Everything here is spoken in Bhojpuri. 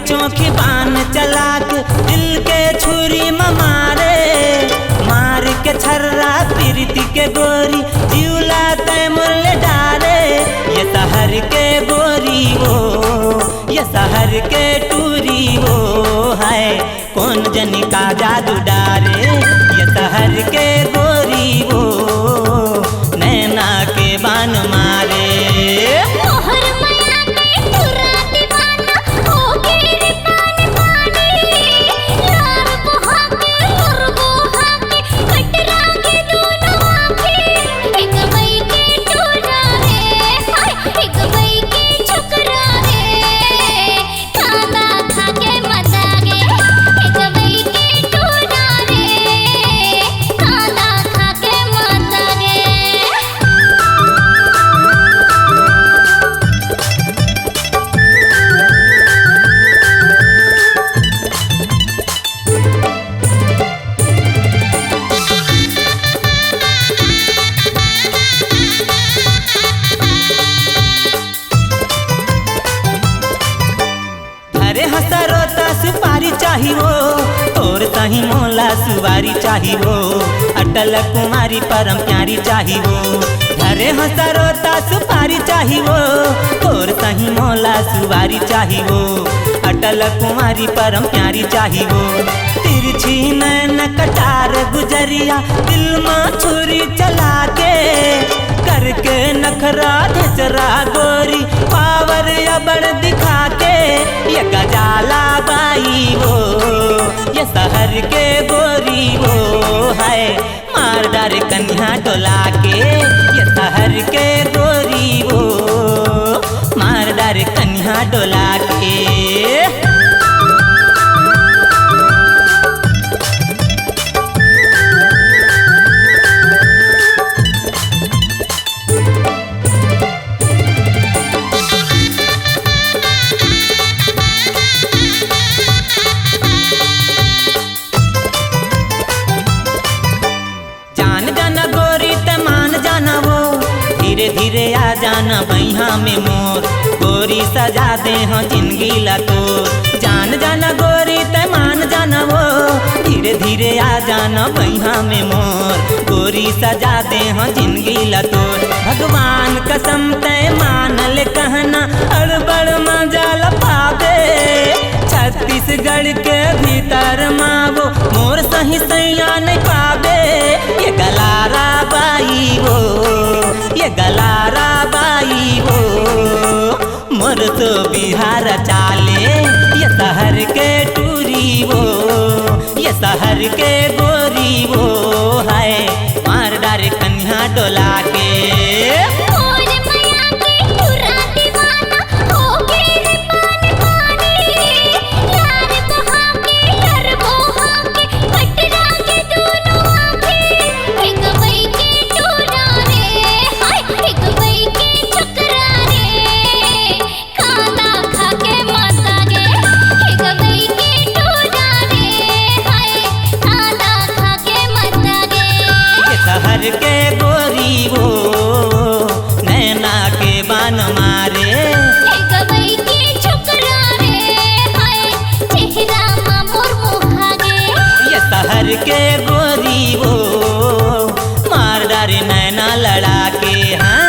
चौकी बान चला के दिल के छुरी मारे, मार के छर्रा प्रीति के गोरी जिउला तय मुरले डारे। ये शहर के गोरी वो, ये शहर के टूरी वो है, कौन जनी का जादू डारे। ये शहर के गोरी वो नैना के बान मारे। हसरोता सुपारी चाहिए और तही मोला सुवारी चाहिए। अटल कुमारी परम प्यारी चाहिए। घरे हसरोता सुपारी चाहिए और तही मोला सुवारी चाहिए। अटल कुमारी परम प्यारी चाहिए। तिरछी नैन कटार गुजरिया दिल में छुरी चला के, करके नखरा ढेचरा गोरी पावर अबड़ दिखा के। ये गजाला बाई वो, ये शहर के गोरी वो है, मारदार कन्या डोला के। ये शहर के गोरी वो मारदार कन्या डोला के। धीरे धीरे आ जाना बैहा में मोर, गोरी सजा दे हाँ जिंदगी ला तोर। जान जाना गोरी ते मान जाना वो, धीरे धीरे आ जाना बैहा में मोर, गोरी सजा दे हाँ जिंदगी ला तोर। भगवान कसम तय मान ले कहना अड़बड़ मजा लपा दे। छत्तीसगढ़ के भीतर मावो मोर सही सैया नहीं पावे। ये गलारा बाई वो, ये गलारा बाई वो मोर तो बिहार चाले। ये शहर के टूरी वो, ये शहर के गोरी वो है, मारदार कन्या डोला के। शहर के गोरी वो नैना के बान मारे। ये शहर के गोरी वो मारदार नैना लड़ा के। हाँ